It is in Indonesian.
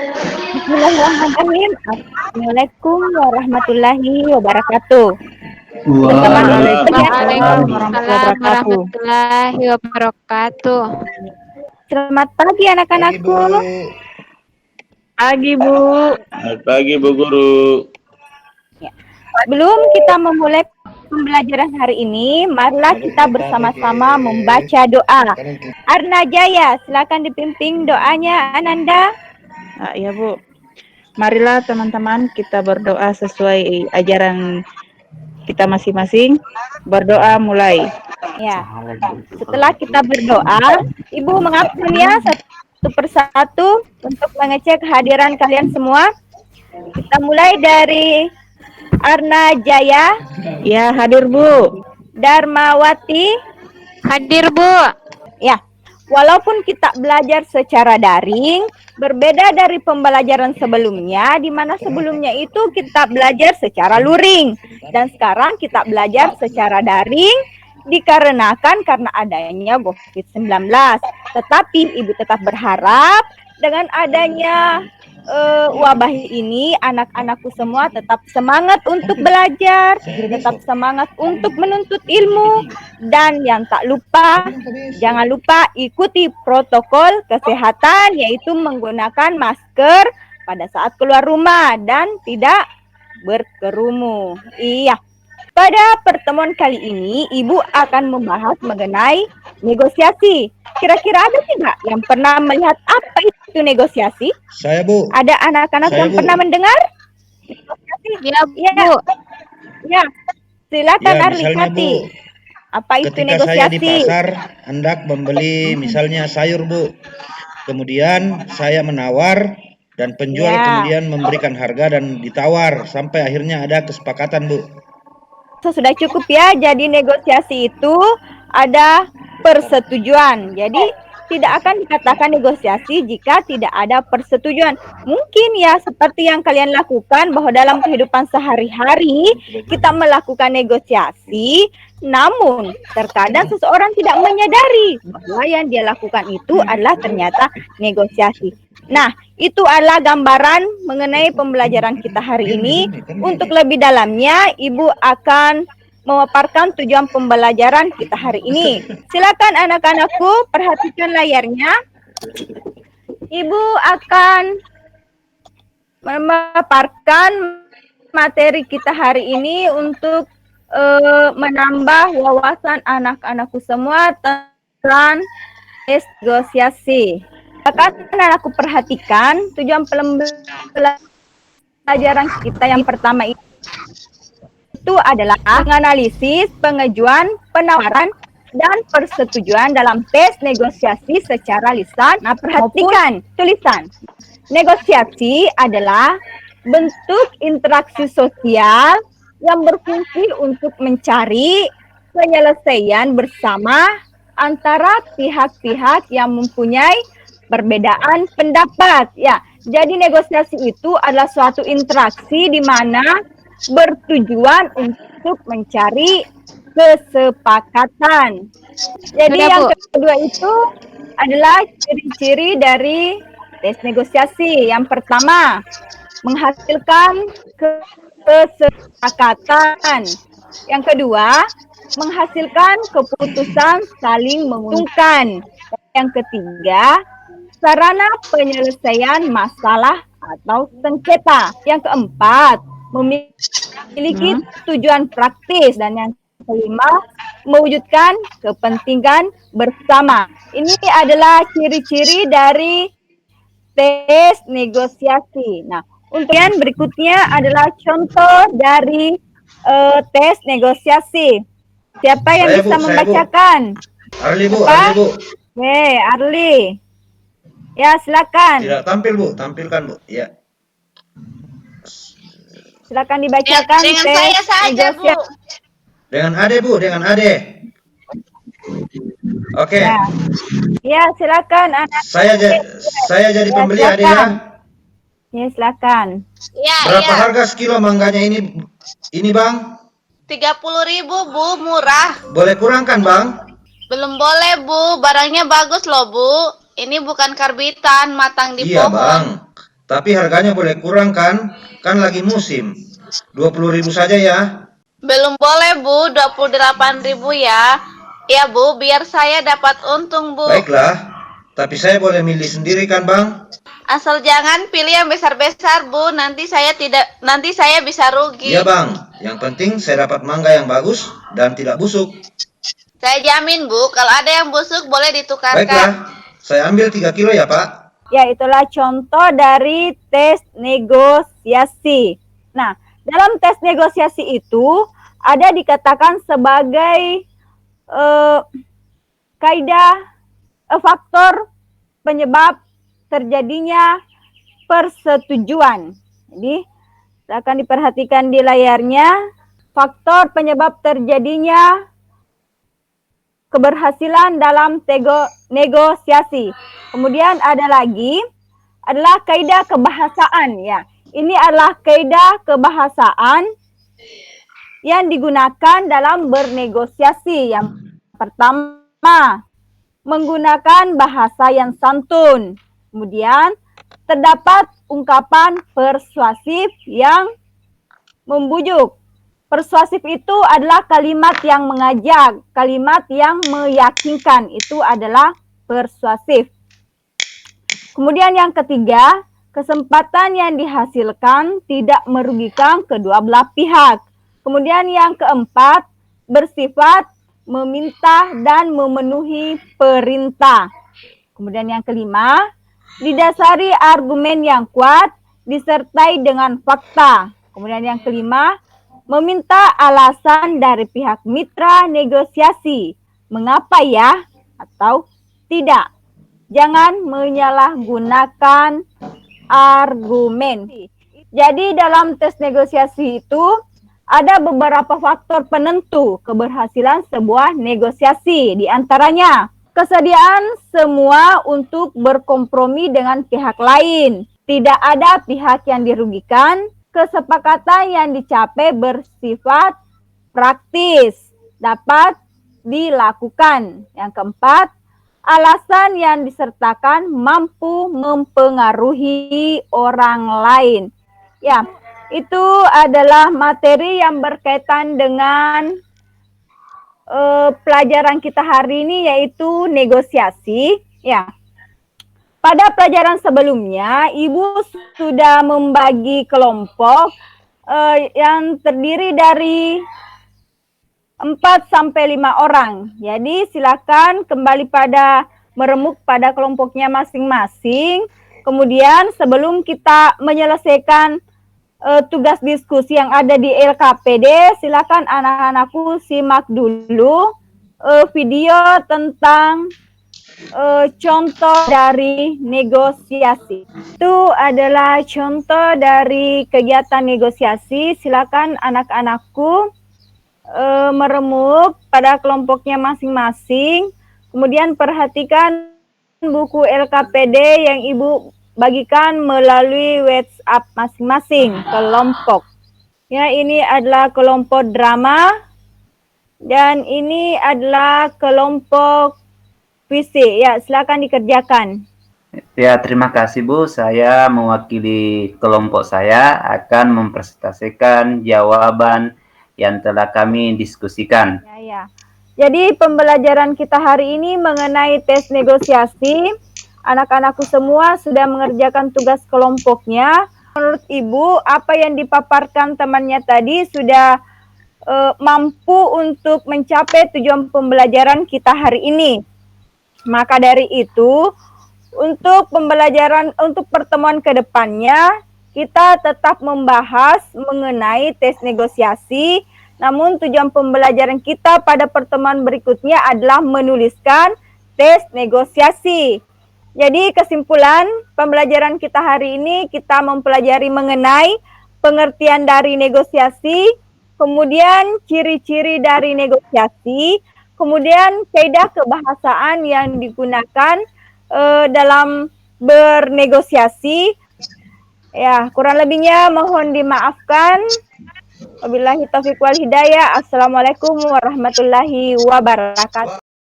Bismillahirrahmanirrahim. Assalamualaikum warahmatullahi wabarakatuh. Berteman ya. Waalaikumsalam Waalaikumsalam warahmatullahi wabarakatuh. Selamat pagi anak-anakku. Pagi, Bu. Selamat pagi, Bu Guru. Sebelum kita memulai pembelajaran hari ini, marilah kita bersama-sama membaca doa. Arna Jaya, silakan dipimpin doanya, Ananda. Ya, Bu. Marilah teman-teman kita berdoa sesuai ajaran kita masing-masing. Berdoa mulai. Ya. Setelah kita berdoa, Ibu mengampun ya satu persatu untuk mengecek kehadiran kalian semua. Kita mulai dari Arna Jaya. Ya, hadir, Bu. Darmawati. Hadir, Bu. Ya. Walaupun kita belajar secara daring, berbeda dari pembelajaran sebelumnya, di mana sebelumnya itu kita belajar secara luring. Dan sekarang kita belajar secara daring, dikarenakan karena adanya COVID-19. Tetapi Ibu tetap berharap dengan adanya wabah ini, anak-anakku semua tetap semangat untuk belajar, tetap semangat untuk menuntut ilmu, dan yang tak lupa, jangan lupa ikuti protokol kesehatan, yaitu menggunakan masker pada saat keluar rumah dan tidak berkerumun. Iya. Pada pertemuan kali ini, Ibu akan membahas mengenai negosiasi. Kira-kira ada tidak yang pernah melihat apa itu negosiasi? Saya, Bu. Ada anak-anak yang pernah mendengar? Ya, Bu. Ya. Silakan Ya, Arlikati. Bu, apa itu ketika negosiasi? saya di pasar hendak membeli misalnya sayur, Bu. Kemudian saya menawar dan penjual kemudian memberikan harga dan ditawar sampai akhirnya ada kesepakatan, Bu. Sudah cukup ya. Jadi negosiasi itu ada persetujuan. Jadi tidak akan dikatakan negosiasi jika tidak ada persetujuan. Mungkin ya seperti yang kalian lakukan bahwa dalam kehidupan sehari-hari kita melakukan negosiasi, namun terkadang seseorang tidak menyadari bahwa yang dia lakukan itu adalah ternyata negosiasi. Nah, itu adalah gambaran mengenai pembelajaran kita hari ini. Untuk lebih dalamnya, Ibu akan memaparkan tujuan pembelajaran kita hari ini. Silakan anak-anakku, perhatikan layarnya. Ibu akan memaparkan materi kita hari ini untuk menambah wawasan anak-anakku semua tentang negosiasi. Akan aku perhatikan tujuan pembelajaran kita yang pertama itu adalah menganalisis pengajuan, penawaran, dan persetujuan dalam tes negosiasi secara lisan. Nah, perhatikan tulisan. Negosiasi adalah bentuk interaksi sosial yang berfungsi untuk mencari penyelesaian bersama antara pihak-pihak yang mempunyai perbedaan pendapat. Ya, jadi negosiasi itu adalah suatu interaksi di mana bertujuan untuk mencari kesepakatan. Jadi yang kedua itu adalah ciri-ciri dari tes negosiasi. Yang pertama, menghasilkan kesepakatan. Yang kedua, menghasilkan keputusan saling menguntungkan. Yang ketiga, sarana penyelesaian masalah atau sengketa. Yang keempat, memiliki tujuan praktis. Dan yang kelima, mewujudkan kepentingan bersama. Ini adalah ciri-ciri dari tes negosiasi. Nah, untuk yang berikutnya adalah contoh dari tes negosiasi. Siapa yang bisa membacakan? Arli, Bu. Arli, Bu. Oke, Arli. Ya, silakan. Tidak tampil, Bu. Tampilkan, Bu. Ya. Silakan dibacakan. Dengan saya saja, Bu. Dengan Ade, Bu. Dengan Ade. Oke. Ya, silakan. Saya jadi pembeli, Ade ya. Ya, silakan. Ya, Berapa harga sekilo mangganya ini, Bang? 30.000, Bu, murah. Boleh kurangkan, Bang? Belum boleh, Bu. Barangnya bagus loh, Bu. Ini bukan karbitan, matang di Iya, pohon. Bang. Tapi harganya boleh kurang kan? Kan lagi musim. 20.000 saja ya. Belum boleh Bu, 28.000 ya. Ya Bu, biar saya dapat untung Bu. Baiklah. Tapi saya boleh milih sendiri kan Bang? Asal jangan pilih yang besar-besar Bu, nanti saya bisa rugi. Iya Bang. Yang penting saya dapat mangga yang bagus dan tidak busuk. Saya jamin Bu, kalau ada yang busuk boleh ditukarkan. Baiklah. Saya ambil 3 kilo ya Pak. Ya, itulah contoh dari tes negosiasi. Nah, dalam tes negosiasi itu ada dikatakan sebagai kaidah faktor penyebab terjadinya persetujuan. Jadi, akan diperhatikan di layarnya faktor penyebab terjadinya keberhasilan dalam negosiasi. Kemudian ada lagi adalah kaidah kebahasaan ya. Ini adalah kaidah kebahasaan yang digunakan dalam bernegosiasi. Yang pertama, menggunakan bahasa yang santun. Kemudian terdapat ungkapan persuasif yang membujuk. Persuasif itu adalah kalimat yang mengajak, kalimat yang meyakinkan, itu adalah persuasif. Kemudian yang ketiga, kesempatan yang dihasilkan tidak merugikan kedua belah pihak. Kemudian yang keempat, bersifat meminta dan memenuhi perintah. Kemudian yang kelima, didasari argumen yang kuat disertai dengan fakta. Kemudian yang kelima, meminta alasan dari pihak mitra negosiasi. Mengapa ya atau tidak. Jangan menyalahgunakan argumen. Jadi dalam tes negosiasi itu ada beberapa faktor penentu keberhasilan sebuah negosiasi. Di antaranya, kesediaan semua untuk berkompromi dengan pihak lain. Tidak ada pihak yang dirugikan. Kesepakatan yang dicapai bersifat praktis, dapat dilakukan. Yang keempat, alasan yang disertakan mampu mempengaruhi orang lain. Ya, itu adalah materi yang berkaitan dengan pelajaran kita hari ini, yaitu negosiasi. Ya. Pada pelajaran sebelumnya, Ibu sudah membagi kelompok yang terdiri dari 4 sampai 5 orang. Jadi silakan kembali meremuk pada kelompoknya masing-masing. Kemudian sebelum kita menyelesaikan tugas diskusi yang ada di LKPD, silakan anak-anakku simak dulu video tentang contoh dari negosiasi. Itu adalah contoh dari kegiatan negosiasi. Silakan anak-anakku meremuk pada kelompoknya masing-masing. Kemudian perhatikan buku LKPD yang Ibu bagikan melalui WhatsApp masing-masing kelompok. Ya, ini adalah kelompok drama dan ini adalah kelompok puisi. Ya, silakan dikerjakan. Ya, terima kasih Bu. Saya mewakili kelompok saya akan mempresentasikan jawaban yang telah kami diskusikan. Ya. Jadi pembelajaran kita hari ini mengenai tes negosiasi. Anak-anakku semua sudah mengerjakan tugas kelompoknya. Menurut Ibu, apa yang dipaparkan temannya tadi sudah mampu untuk mencapai tujuan pembelajaran kita hari ini. Maka dari itu, untuk pertemuan ke depannya, kita tetap membahas mengenai tes negosiasi. Namun tujuan pembelajaran kita pada pertemuan berikutnya adalah menuliskan tes negosiasi. Jadi kesimpulan pembelajaran kita hari ini, kita mempelajari mengenai pengertian dari negosiasi, kemudian ciri-ciri dari negosiasi, kemudian kaidah kebahasaan yang digunakan dalam bernegosiasi. Ya, kurang lebihnya mohon dimaafkan. Wabillahi taufiq wal hidayah. Assalamualaikum warahmatullahi wabarakatuh.